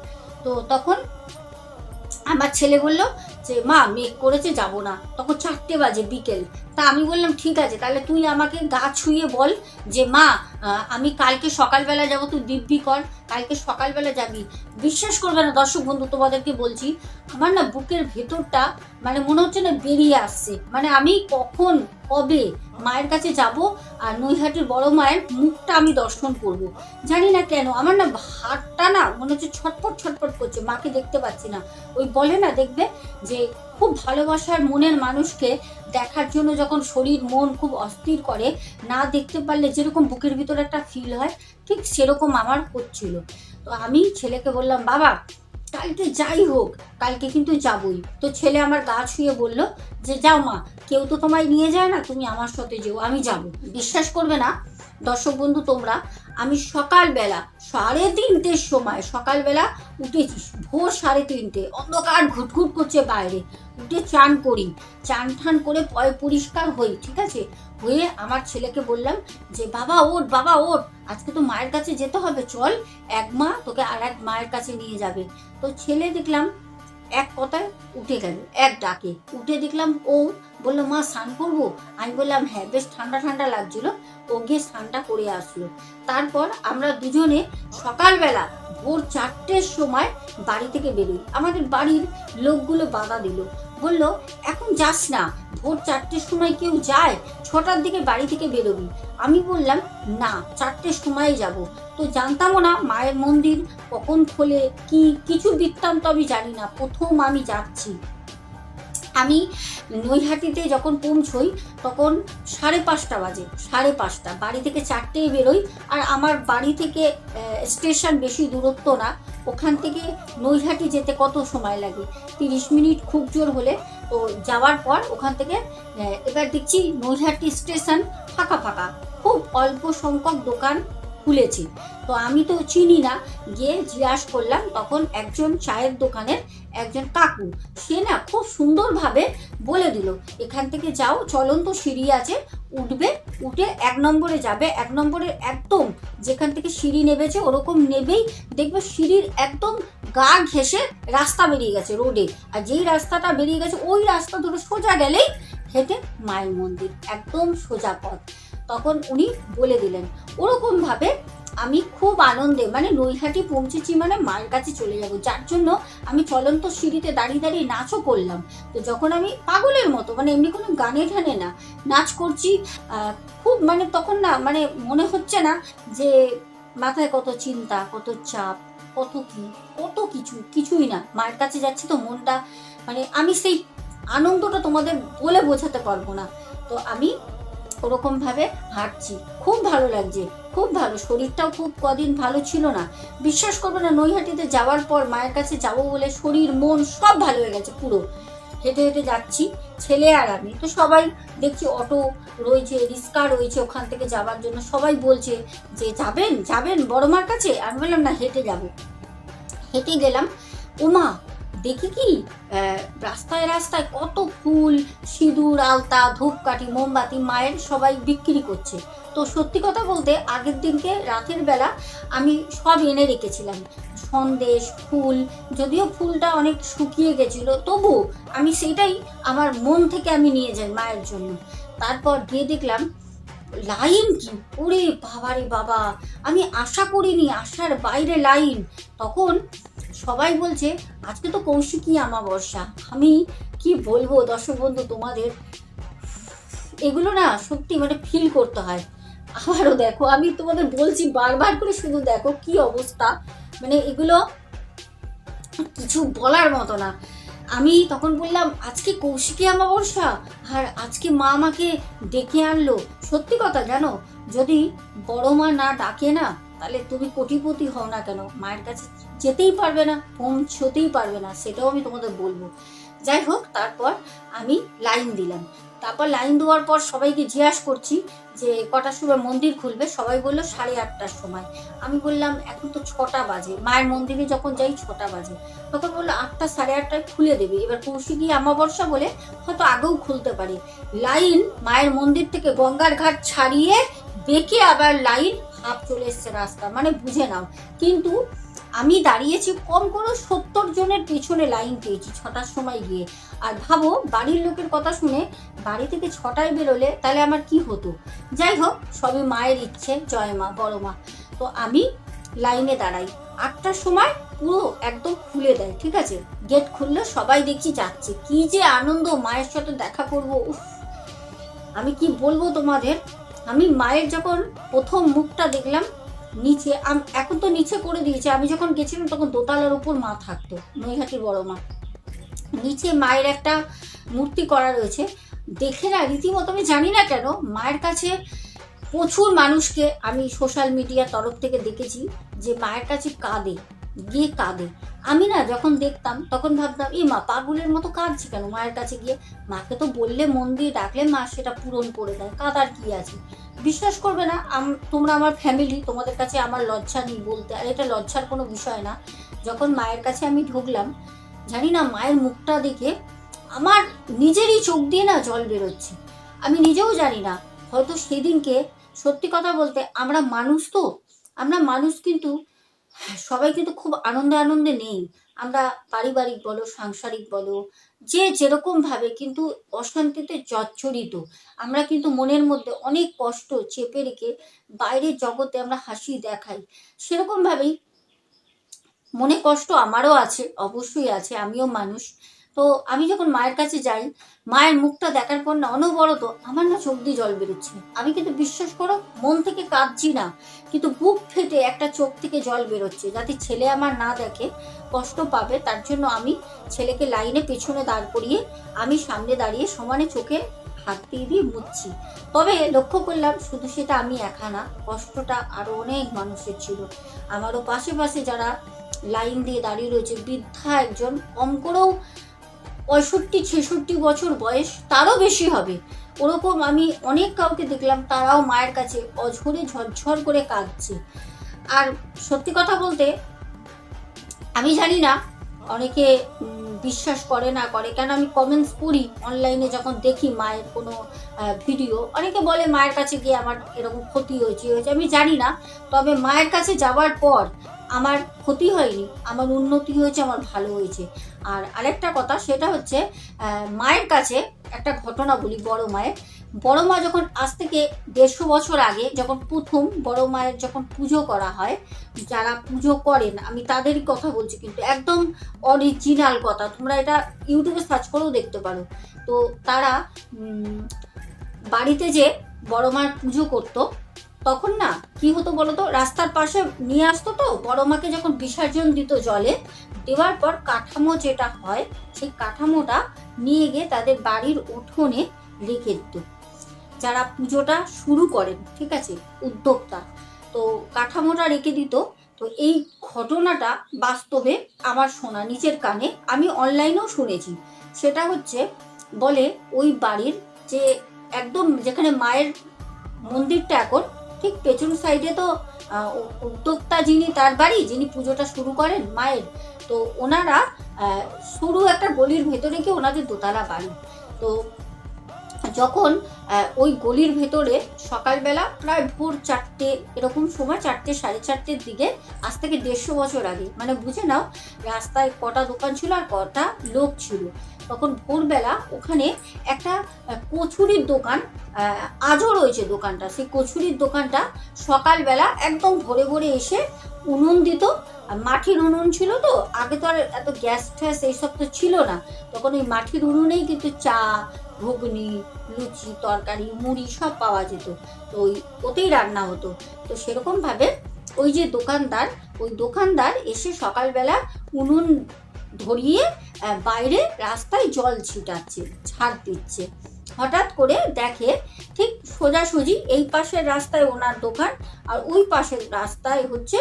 Speaker 1: তো তখন আমার ছেলে বলল যে মা মেঘ করেছে, যাব না। তখন 4টে বাজে বিকেল। তা আমি বললাম ঠিক আছে, তাহলে তুই আমাকে গা ছুঁয়ে বল যে মা আমি কালকে সকালবেলা যাব, তুই দিব্যি কর কালকে সকালবেলা যাবি। বিশ্বাস করবে না দর্শক বন্ধু, তোমাদেরকে বলছি আমার না বুকের ভেতরটা মানে মনে হচ্ছে না বেরিয়ে আসছে। মানে আমি কবে মায়ের কাছে যাব আর নৈহাটির বড় মায়ের মুখটা আমি দর্শন করব। জানি না কেন আমার না হাতটা না মনে হচ্ছে ছটফট করছে, মাকে দেখতে পাচ্ছি না। ওই বলে না, দেখবে যে খুব ভালোবাসার মনের মানুষকে দেখার জন্য যখন শরীর মন খুব অস্থির করে, না দেখতে পারলে যেরকম বুকের ভিতরে একটা ফিল হয়, ঠিক সেরকম আমার হচ্ছিল। তো আমি ছেলেকে বললাম বাবা কালকে যাই হোক, কালকে কিন্তু যাবই। তো ছেলে আমার গা ছুঁয়ে বলল যে যাও মা, কেউ তো তোমায় নিয়ে যায় না, তুমি আমার সাথে যেও, আমি যাব। বিশ্বাস করবে না দর্শক বন্ধু তোমরা, আমি সকালবেলা 3:30-র সময় সকালবেলা উঠেছি, ভোর 3:30, অন্ধকার ঘুটঘুট করছে বাইরে, উঠে চান করি, চান ঠান করে পরিষ্কার হই, ঠিক আছে। হয়ে আমার ছেলেকে বললাম যে বাবা ওঠ, আজকে তো মায়ের কাছে যেতে হবে, চল, এক মা তোকে আর এক মায়ের কাছে নিয়ে যাবে। তো ছেলে দেখলাম এক কথায় উঠে গেল, এক ডাকে উঠে দেখলাম ও বললো মা স্নান করবো? আমি বললাম হ্যাঁ, বেশ ঠান্ডা ঠান্ডা লাগছিল। ও গিয়ে স্নানটা করে আসলো। তারপর আমরা দুজনে সকালবেলা ভোর 4টের সময় বাড়ি থেকে বেরোই। আমাদের বাড়ির লোকগুলো বাধা দিল, বলল এখন যাস না, ভোর 4টের সময় কেউ যায়? 6টার দিকে বাড়ি থেকে বেরোবি। আমি বললাম না, 4টের সময় যাব। তো জানতামও না মায়ের মন্দির কখন খোলে, কি কিছু বৃত্তান্ত আমি জানি না। প্রথম আমি যাচ্ছি। আমি নৈহাটিতে যখন পৌঁছই তখন 5:30 বাজে। 5:30, বাড়ি থেকে 4টেয় বেরোই। আর আমার বাড়ি থেকে স্টেশন বেশি দূরত্ব না, ওখান থেকে নৈহাটি যেতে কত সময় লাগে? 30 মিনিট খুব জোর হলে। তো যাওয়ার পর ওখান থেকে এবার দেখছি নৈহাটি স্টেশন ফাঁকা ফাঁকা, খুব অল্প সংখ্যক দোকান খুলেছে। তো আমি তো চিনি না, গিয়ে জিজ্ঞাসা করলাম। তখন একজন চায়ের দোকানের একজন কাকু, সে না খুব সুন্দরভাবে বলে দিল, এখান থেকে যাও, চলন্ত সিঁড়ি আছে, উঠবে, উঠে 1 নম্বরে যাবে। 1 নম্বরের একদম যেখান থেকে সিঁড়ি নেমেছে ওরকম নেবেই দেখবে সিঁড়ির একদম গা ঘেঁষে রাস্তা বেরিয়ে গেছে রোডে। আর যেই রাস্তাটা বেরিয়ে গেছে ওই রাস্তা ধরে সোজা গেলেই হেঁটে মায়ের মন্দির, একদম সোজা পথ। তখন উনি বলে দিলেন। ওরকমভাবে আমি খুব আনন্দে, মানে নৈহাটি পৌঁছেছি মানে মায়ের কাছে চলে যাব, যার জন্য আমি চলন্ত সিঁড়িতে দাঁড়িয়ে দাঁড়িয়ে নাচও করলাম। তো যখন আমি পাগলের মতো, মানে এমনি কোনো গানে ঠানে না, নাচ করছি, খুব মানে তখন না মানে মনে হচ্ছে না যে মাথায় কত চিন্তা, কত চাপ, কত কিছুই না। মায়ের কাছে যাচ্ছি তো মনটা, মানে আমি সেই আনন্দটা তোমাদের বলে বোঝাতে পারবো না। তো আমি ওরকমভাবে হাঁটছি, খুব ভালো লাগছে, খুব ভালো। শরীরটাও খুব কদিন ভালো ছিল না, বিশ্বাস করবে না। নৈহাটিতে যাওয়ার পর মায়ের কাছে যাব বলে শরীর মন সব ভালো হয়ে গেছে পুরো। হেঁটে হেঁটে যাচ্ছি, ছেলে আর আমি। তো সবাই দেখছি অটো রয়েছে, রিক্সা রয়েছে ওখান থেকে যাওয়ার জন্য। সবাই বলছে যে যাবেন বড় মার কাছে? আমি বললাম না, হেঁটে যাব। হেঁটে গেলাম। ওমা, দেখি কি রাস্তায় রাস্তায় কত ফুল, সিঁদুর, আলতা, ধূপকাঠি, মোমবাতি মায়ের সবাই বিক্রি করছে। তো সত্যি কথা বলতে আগের দিনকে রাতের বেলা আমি সব এনে রেখেছিলাম, সন্দেশ, ফুল। যদিও ফুলটা অনেক শুকিয়ে গেছিল, তবু আমি সেটাই আমার মন থেকে আমি নিয়ে যাই মায়ের জন্য। তারপর গিয়ে দেখলাম লাইন কি, ওরে বাবারে বাবা, আমি আশা করিনি, আশার বাইরে লাইন। তখন সবাই বলছে আজকে তো কৌশিকী অমাবস্যা। আমি কি বলবো দর্শক বন্ধু তোমাদের, এগুলো না সত্যি মানে ফিল করতে হয়। আবারও দেখো, আমি তোমাদের বলছি বারবার করে, শুধু দেখো কি অবস্থা, মানে এগুলো কিছু বলার মতো না। আমি তখন বললাম আজকে কৌশিকী অমাবস্যা, আর আজকে মা আমাকে ডেকে আনলো। সত্যি কথা জানো, যদি বড় মা না ডাকে না, তাহলে তুমি কোটিপতি হও না কেন, মায়ের কাছে যেতেই পারবে না, পৌঁছতেই পারবে না, সেটাও আমি তোমাদের বলবো। যাই হোক, তারপর আমি লাইন দিলাম। তারপর লাইন দেওয়ার পর সবাইকে জিজ্ঞাসা করছি যে কটার সময় মন্দির খুলবে। সবাই বললো 8:30টার সময়। আমি বললাম এখন তো 6টা বাজে, মায়ের মন্দিরে যখন যাই 6টা বাজে। তখন বললো 8টা 8:30টায় খুলে দেবে। এবার কৌশিকী অমাবস্যা বলে হয়তো আগেও খুলতে পারে। লাইন মায়ের মন্দির থেকে গঙ্গার ঘাট ছাড়িয়ে বেঁকে আবার লাইন হাফ চলে এসছে রাস্তা, মানে বুঝে নাও। কিন্তু আমি দাঁড়িয়েছি কম করে 70 জনের পেছনে লাইন পেয়েছি 6টার সময় গিয়ে। আর ভাবো, বাড়ির লোকের কথা শুনে বাড়ি থেকে 6টায় বেরোলে তাহলে আমার কি হতো। যাই হোক, সবই মায়ের ইচ্ছে, জয় মা, বড় মা। তো আমি লাইনে দাঁড়াই। 8টার সময় পুরো একদম খুলে দেয়, ঠিক আছে, গেট খুললে সবাই দেখছি যাচ্ছে। কি যে আনন্দ, মায়ের সাথে দেখা করবো, উফ, আমি কি বলবো তোমাদের। আমি মায়ের যখন প্রথম মুখটা দেখলাম নিচে, এখন তো নিচে করে দিয়েছে, আমি যখন গেছিলাম তখন দোতলার উপর মা থাকতো, নৈহাটির বড় মা। নিচে মায়ের একটা মূর্তি করা রয়েছে, দেখে না রীতিমতো, আমি জানি না কেন মায়ের কাছে প্রচুর মানুষকে আমি সোশ্যাল মিডিয়ার তরফ থেকে দেখেছি যে মায়ের কাছে কাঁদে, গিয়ে কাঁদে। আমি না যখন দেখতাম তখন ভাবতাম এই মা পাগলের মতো কাঁদছে কেন মায়ের কাছে গিয়ে। মাকে তো বললে, মন দিয়ে ডাকলে মা সেটা পূরণ করে দেয়, কাঁদার কি আছে। বিশ্বাস করবে না, তোমরা আমার ফ্যামিলি, তোমাদের কাছে আমার লজ্জা নেই বলতে, আর এটা লজ্জার কোনো বিষয় না। যখন মায়ের কাছে আমি ঢুকলাম, জানি না মায়ের মুখটা দেখে আমার নিজেরই চোখ দিয়ে না জল বেরোচ্ছে। আমি নিজেও জানি না, হয়তো সেদিনকে, সত্যি কথা বলতে আমরা মানুষ তো, আমরা মানুষ কিন্তু সবাই কিন্তু খুব আনন্দে আনন্দে নেই। আমরা পারিবারিক বলো, সাংসারিক বলো, যে যেরকমভাবে কিন্তু অশান্তিতে জর্জরিত। আমরা কিন্তু মনের মধ্যে অনেক কষ্ট চেপে রেখে বাইরের জগতে আমরা হাসি দেখাই। সেরকমভাবেই মনে কষ্ট আমারও আছে, অবশ্যই আছে, আমিও মানুষ। তো আমি যখন মায়ের কাছে যাই, মায়ের মুখটা দেখার পর না অনবরত আমার না চোখ দিয়ে জল বেরোচ্ছে। আমি কিন্তু বিশ্বাস করো মন থেকে কাঁদছি না, কিন্তু বুক ফেটে একটা চোখ থেকে জল বেরোচ্ছে, যাতে ছেলে আমার না দেখে কষ্ট পাবে। তার জন্য আমি ছেলেকে লাইনে পেছনে দাঁড় করিয়ে আমি সামনে দাঁড়িয়ে সমানে চোখে হাত দিয়ে দিয়ে মুছছি। তবে লক্ষ্য করলাম শুধু সেটা আমি একা না, কষ্টটা আরো অনেক মানুষের ছিল। আমারও পাশে পাশে যারা লাইন দিয়ে দাঁড়িয়ে রয়েছে, বৃদ্ধা একজন, কম করেও 65-66 বছর বয়স, তারও বেশি হবে, ওরকম আমি অনেক কাউকে দেখলাম, তারাও মায়ের কাছে অঝরে ঝরঝর করে কাঁদছে। আর সত্যি কথা বলতে আমি জানি না অনেকে বিশ্বাস করে না করে, কেন আমি কমেন্টস পড়ি অনলাইনে যখন দেখি মায়ের কোনো ভিডিও, অনেকে বলে মায়ের কাছে গিয়ে আমার এরকম ক্ষতি হয়েছে। আমি জানি না, তবে মায়ের কাছে যাওয়ার পর আমার ক্ষতি হয়নি, আমার উন্নতি হয়েছে, আমার ভালো হয়েছে। আর আরেকটা কথা সেটা হচ্ছে, মায়ের কাছে একটা ঘটনা বলি। বড় মা যখন আজ থেকে 150 বছর আগে যখন প্রথম বড় মায়ের যখন পুজো করা হয়, যারা পুজো করেন আমি তাদেরই কথা বলছি, কিন্তু একদম অরিজিনাল কথা, তোমরা এটা ইউটিউবে সার্চ করেও দেখতে পারো। তো তারা বাড়িতে যে বড় মার পুজো করতো, তখন না কি হতো বলতো, রাস্তার পাশে নিয়ে আসতো, তো বড় মাকে যখন বিসর্জন দিত জলে দেওয়ার পর কাঠামো যেটা হয়, সেই কাঠামোটা নিয়ে গিয়ে তাদের বাড়ির উঠোনে রেখে দিত যারা পুজোটা শুরু করেন, ঠিক আছে, উদ্যোক্তা। তো কাঠামোটা রেখে দিত। তো এই ঘটনাটা বাস্তবে আমার শোনা, নিজের কানে, আমি অনলাইনেও শুনেছি। সেটা হচ্ছে, বলে ওই বাড়ির যে একদম যেখানে মায়ের মন্দিরটা এখন, ঠিক পেছন সাইডে তো উদ্যোক্তা যিনি, তার বাড়ি, যিনি পুজোটা শুরু করেন মায়ের, তো ওনারা সরু একটা গলির ভেতরে গিয়ে ওনাদের দোতলা বাড়ি। তো যখন ওই গলির ভেতরে সকালবেলা প্রায় ভোর 4টে এরকম সময়, 4টে 4:30-এর দিকে, আজ থেকে 150 বছর আগে, মানে বুঝে নাও রাস্তায় কটা দোকান ছিল আর কটা লোক ছিল। তখন ভোরবেলা ওখানে একটা কচুরির দোকান, আজও রয়েছে দোকানটা, সেই কচুরির দোকানটা সকালবেলা একদম ভোরে ভোরে এসে উনুন দিত। মাটির উনুন ছিল, তো আগে তো আর এত গ্যাস ট্যাস এইসব তো ছিল না, তখন ওই মাটির উনুনেই কিন্তু চা, ঘুগনি, লুচি, তরকারি, মুড়ি সব পাওয়া যেত। তো ওতেই রান্না হতো। তো সেরকমভাবে ওই যে দোকানদার এসে সকালবেলা উনুন ধরিয়ে বাইরে রাস্তায় জল ছিটাচ্ছে, ঝাড় দিচ্ছে। হঠাৎ করে দেখে ঠিক সোজাসুজি এই পাশের রাস্তায় ওনার দোকান, আর ওই পাশের রাস্তায় হচ্ছে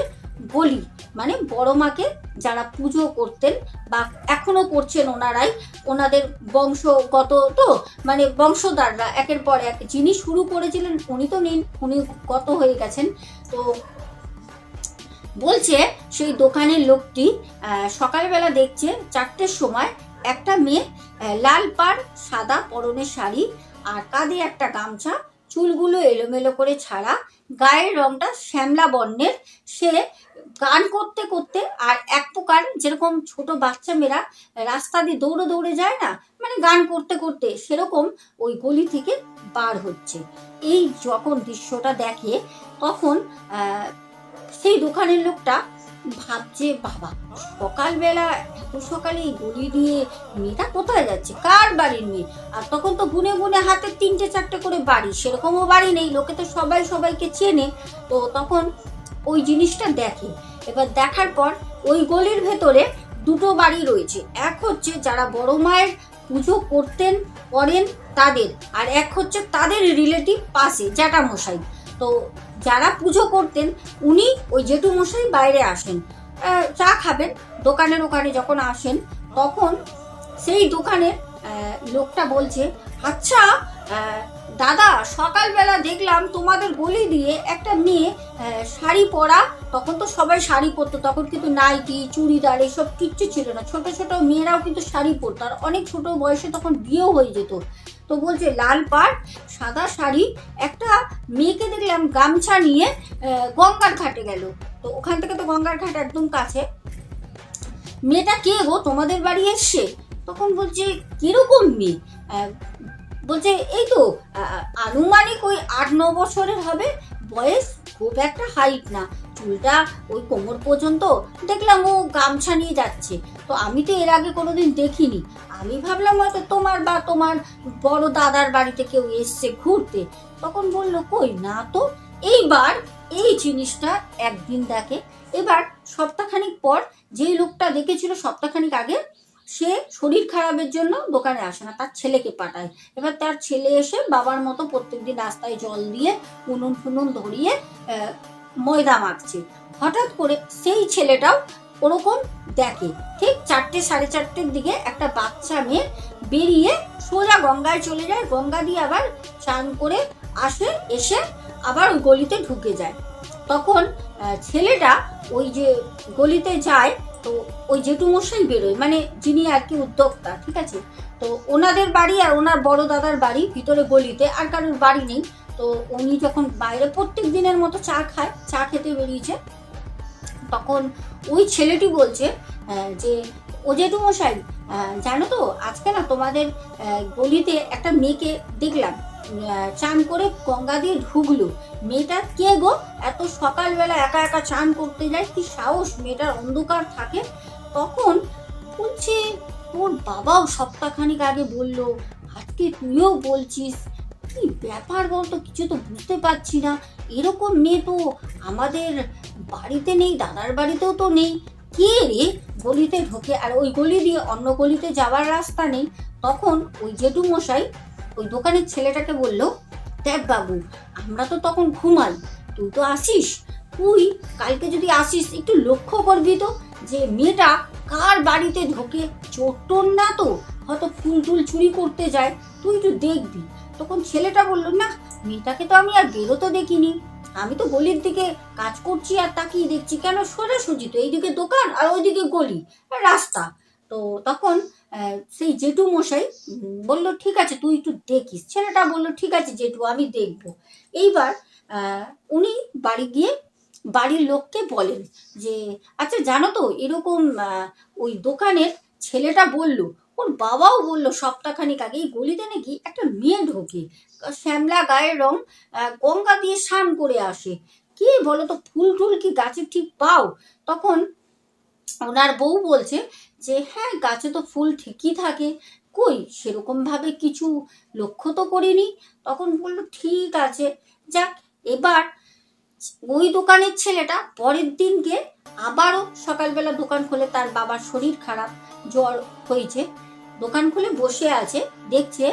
Speaker 1: গলি, মানে বড় মাকে যারা পুজো করতেন বা এখনো করছেন ওনারাই, ওনাদের বংশগত, তো মানে বংশধররা একের পর এক, যিনি শুরু করেছিলেন উনি তো নেই, উনি গত হয়ে গেছেন। তো বলছে সেই দোকানের লোকটি সকালবেলা দেখছে 4টের সময় একটা মেয়ে, লাল পাড়, সাদা পরনের শাড়ি আর কাঁধে একটা গামছা, চুলগুলো এলোমেলো করে ছাড়া, গায়ের রংটা শ্যামলা বর্ণের, সে গান করতে করতে, আর এক প্রকার যেরকম ছোট বাচ্চা মেয়েরা রাস্তা দিয়ে দৌড়ে দৌড়ে যায় না, মানে গান করতে করতে, সেরকম ওই গলি থেকে বার হচ্ছে। এই যখন দৃশ্যটা দেখে, তখন সেই দোকানের লোকটা ভাবছে, বাবা সকালবেলা এত সকালে এই গলি দিয়ে মেয়েটা কোথায় যাচ্ছে, কার বাড়ির মেয়ে? আর তখন তো গুনে গুনে হাতে 3-4টে করে বাড়ি, সেরকমও বাড়ি নেই, লোকে তো সবাই সবাইকে চেনে। তো তখন ওই জিনিসটা দেখে। এবার দেখার পর ওই গলির ভেতরে দুটো বাড়ি রয়েছে, এক হচ্ছে যারা বড় মায়ের পুজো করেন তাদের, আর এক হচ্ছে তাদের রিলেটিভ পাশে জ্যাঠামশাই। তো যারা পুজো করতেন উনি ওই জেঠু মশাই বাইরে আসেন, চা খাবেন, দোকানের ওখানে যখন আসেন, তখন সেই দোকানের লোকটা বলছে, আচ্ছা দাদা, সকালবেলা দেখলাম তোমাদের গলি দিয়ে একটা মেয়ে শাড়ি পরা, তখন তো সবাই শাড়ি পরতো, তখন কিন্তু নাইটি, চুড়িদার এসব কিচ্ছু ছিল না, ছোট ছোট মেয়েরাও কিন্তু শাড়ি পরতো, আর অনেক ছোট বয়সে তখন বিয়েও হয়ে যেত। তো বলছে লাল পাড়, সাদা শাড়ি, একটা মেয়েকে দেখলাম গামছা নিয়ে গঙ্গার ঘাটে গেল। তো ওখান থেকে তো গঙ্গার ঘাট একদম কাছে। মেয়েটা কে গো, তোমাদের বাড়ি এসছে? তখন বলছে কিরকম মেয়ে? বলছে এই তো আনুমানিক ওই 8-9 বছরের হবে বয়স, খুব একটা হাইট না, চুলটা ওই কোমর পর্যন্ত, দেখলাম ও গামছা নিয়ে যাচ্ছে। তো আমি তো এর আগে কোনোদিন দেখিনি, আমি ভাবলাম হয়তো তোমার বা তোমার বড় দাদার বাড়িতে কেউ এসছে ঘুরতে। তখন বলল কই না তো। এইবার এই জিনিসটা একদিন দেখে, এবার সপ্তাহখানিক পর যেই লোকটা দেখেছিল সপ্তাহখানিক আগে, সে শরীর খারাপের জন্য দোকানে আসে না, তার ছেলেকে পাঠায়। এবার তার ছেলে এসে বাবার মতো প্রত্যেকদিন রাস্তায় জল দিয়ে উনুন ফুনুন ধরিয়ে ময়দা মাখছে। হঠাৎ করে সেই ছেলেটাও ওরকম দেখে, ঠিক 4-4:30 দিকে একটা বাচ্চা মেয়ে বেরিয়ে সোজা গঙ্গায় চলে যায়, গঙ্গা দিয়ে আবার চান করে আসে, এসে আবার ওই গলিতে ঢুকে যায়। তখন ছেলেটা ওই যে গলিতে যায়, তো ওই জেঠুমশাই বেরোয়, মানে যিনি আর কি উদ্যোক্তা, ঠিক আছে। তো ওনাদের বাড়ি আর ওনার বড় দাদার বাড়ি ভিতরে গলিতে, আর কারোর বাড়ি নেই। তো উনি যখন বাইরে প্রত্যেক দিনের মতো চা খায়, চা খেতে বেরিয়েছে, তখন ওই ছেলেটি বলছে যে ও জেঠুমশাই জানো তো আজকে না তোমাদের গলিতে একটা মেয়েকে দেখলাম চান করে গঙ্গা দিয়ে ঢুকলো। মেয়েটা কে গো, এত সকালবেলা একা একা চান করতে যায়, কি সাহস, মেয়েটার অন্ধকার থাকে। তখন বলছে তোর বাবাও সপ্তাহখানিক আগে বললো, আজকে তুইও বলছিস, কি ব্যাপার বলতো, কিছু তো বুঝতে পারছি না। এরকম মেয়ে তো আমাদের বাড়িতে নেই, দাদার বাড়িতেও তো নেই। কে রে গলিতে ঢোকে, আর ওই গলি দিয়ে অন্য গলিতে যাওয়ার রাস্তা নেই। তখন ওই জেঠুমশাই ওই দোকানের ছেলেটাকে বললো, দেখ বাবু, আমরা তো তখন ঘুমাই, তুই তো আসিস, তুই কালকে যদি আসিস একটু লক্ষ্য করবি তো যে মেয়েটা কার বাড়িতে ঢোকে, চোর টোর না তো, হয়তো ফুল টুল চুরি করতে যায়, তুই একটু দেখবি। তখন ছেলেটা বললো, না মেয়েটাকে তো আমি আর বেরোতে দেখিনি, আমি তো গলির দিকে কাজ করছি আর তাকিয়ে দেখছি, কেন সোজাসুজি তো এইদিকে দোকান আর ওইদিকে গলি আর রাস্তা। তো তখন সেই জেঠু মশাই বলল ঠিক আছে তুই একটু দেখিস। ছেলেটা বলল ঠিক আছে জেঠু, আমি দেখব। এইবার উনি বাড়ি গিয়ে বাড়ির লোককে বলেন যে আচ্ছা জানো তো এরকম ওই দোকানের ছেলেটা বলল, ওর বাবাও বলল সপ্তাহখানিক আগে এই গলিতে নাকি একটা মেয়ে ঢোকে, শ্যামলা গায়ের রং, গঙ্গা দিয়ে স্নান করে আসে। কি বলো তো, ফুল টুল কি গাছে ঠিক পাও? তখন ওনার বউ বলছে যে হ্যাঁ গাছে তো ফুল ঠিকই থাকে, কই সেরকম ভাবে কিছু লক্ষ্য তো করিনি। তখন বললো ঠিক আছে যাক। এবার ওই দোকানের ছেলেটা পরের দিনকে আবারও সকালবেলা দোকান খুলে, তার বাবার শরীর খারাপ, জ্বর হয়েছে, দোকান খুলে বসে আছে, দেখছে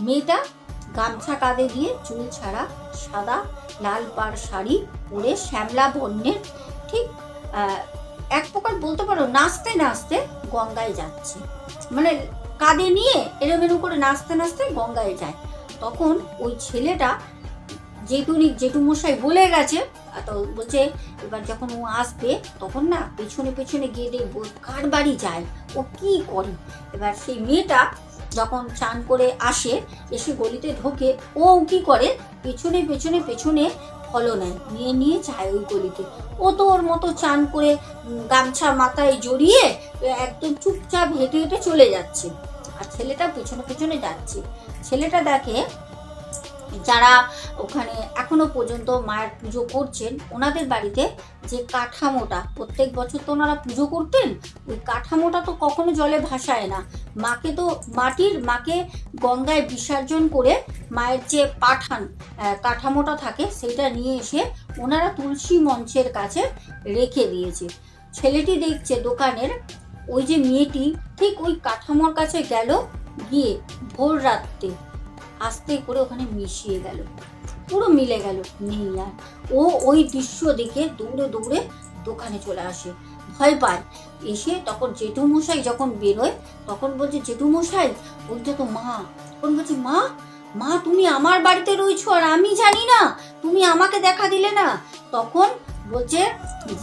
Speaker 1: মেয়েটা গামছা কাঁধে দিয়ে, চুল ছাড়া, সাদা লাল পাড় শাড়ি পরে, শ্যামলা বর্ণের, ঠিক এক প্রকার বলতে পারো নাচতে নাচতে গঙ্গায় যাচ্ছে, মানে কাঁধে নিয়ে এরম এরম করে নাচতে নাচতে গঙ্গায় যায়। তখন ওই ছেলেটা জেঠুমশাই বলে গেছে, তো বলছে এবার যখন ও আসবে তখন না পেছনে পেছনে গিয়ে দেখবো কার বাড়ি যায়, ও কি করে। এবার সেই মেয়েটা যখন চান করে আসে, এসে গলিতে ঢোকে, ও কি করে পেছনে পেছনে পেছনে ফলো নেয়, নিয়ে নিয়ে যায় ওই গলিতে। ও তো ওর মতো চান করে গামছা মাথায় জড়িয়ে একদম চুপচাপ হেঁটে হেঁটে চলে যাচ্ছে, আর ছেলেটা পেছনে পেছনে যাচ্ছে। ছেলেটা দেখে যারা ওখানে এখনো পর্যন্ত মায়ের পুজো করছেন, ওনাদের বাড়িতে যে কাঠামোটা প্রত্যেক বছর তো ওনারা পুজো করতেন, ওই কাঠামোটা তো কখনো জলে ভাসায় না, মাকে তো মাকে গঙ্গায় বিসর্জন করে মায়ের যে পাঠান কাঠামোটা থাকে সেটা নিয়ে এসে ওনারা তুলসী মঞ্চের কাছে রেখে দিয়েছে। ছেলেটি দেখছে দোকানের ওই যে মেয়েটি ঠিক ওই কাঠামোর কাছে গেল, গিয়ে ভোর রাত্রে আস্তে করে ওখানে মিশিয়ে গেল, পুরো মিলে গেল, নেই আর। ও ওই দৃশ্য দেখে দৌড়ে দৌড়ে দোকানে চলে আসে, ভয় পায়। এসে তখন জেঠুমশাই যখন বেরোয় তখন বলছে জেঠুমশাই বলছে তো মা, তখন বলছে মা মা তুমি আমার বাড়িতে রয়েছো আর আমি জানি না, তুমি আমাকে দেখা দিলে না। তখন বলছে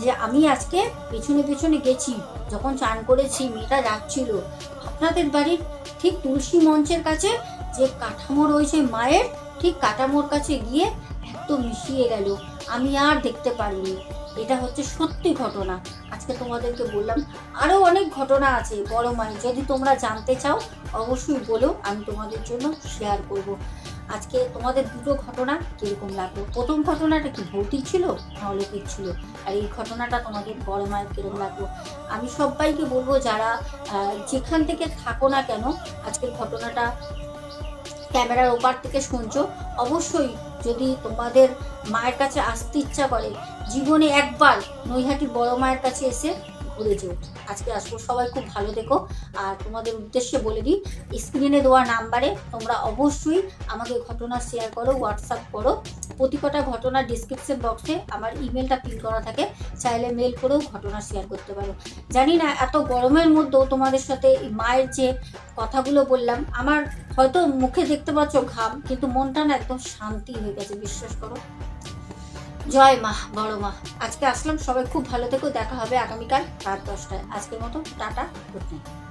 Speaker 1: যে আমি আজকে পেছনে পেছনে গেছি, যখন চান করেছি মেয়েটা যাচ্ছিল আপনাদের বাড়ির ঠিক তুলসী মঞ্চের কাছে যে কাঠামো রয়েছে মায়ের, ঠিক কাঠামোর কাছে গিয়ে একদম মিশিয়ে গেল, আমি আর দেখতে পারিনি। এটা হচ্ছে সত্যি ঘটনা। আজকে তোমাদেরকে বললাম, আরও অনেক ঘটনা আছে বড় মায়ের, যদি তোমরা জানতে চাও অবশ্যই বলো, আমি তোমাদের জন্য শেয়ার করব। আজকে তোমাদের দুটো ঘটনা কীরকম লাগলো? প্রথম ঘটনাটা কি ভৌতিক ছিল না অলৌকিক ছিল, আর এই ঘটনাটা তোমাদের বড় মায়ের কীরকম লাগলো? আমি সবাইকে বলবো, যারা যেখান থেকে থাকো না কেন, আজকের ঘটনাটা ক্যামেরার ওপার থেকে শুনছো, অবশ্যই যদি তোমাদের মায়ের কাছে আসতে ইচ্ছা করে, জীবনে একবার নৈহাটির বড় মায়ের কাছে এসে ঘুরে যেও। আজকে আসবো, সবাই খুব ভালো থেকো। আর তোমাদের উদ্দেশ্যে বলে দিই, স্ক্রিনে দেওয়া নাম্বারে তোমরা অবশ্যই আমাকে ঘটনা শেয়ার করো, হোয়াটসঅ্যাপ করো। প্রতিটা ঘটনা ডিসক্রিপশন বক্সে আমার ইমেলটা পিন করা থাকে, চাইলে মেল করেও ঘটনা শেয়ার করতে পারো। জানি না এত গরমের মধ্যেও তোমাদের সাথে মায়ের যে কথাগুলো বললাম, আমার হয়তো মুখে দেখতে পাচ্ছ ঘাম, কিন্তু মনটা না একদম শান্তি হয়ে গেছে, বিশ্বাস করো। জয় মা, বড় মা। আজকে আসলাম, সবাই খুব ভালো থেকো। দেখা হবে আগামীকাল রাত 10টায়। আজকের মতো টাটা, গুড নাইট।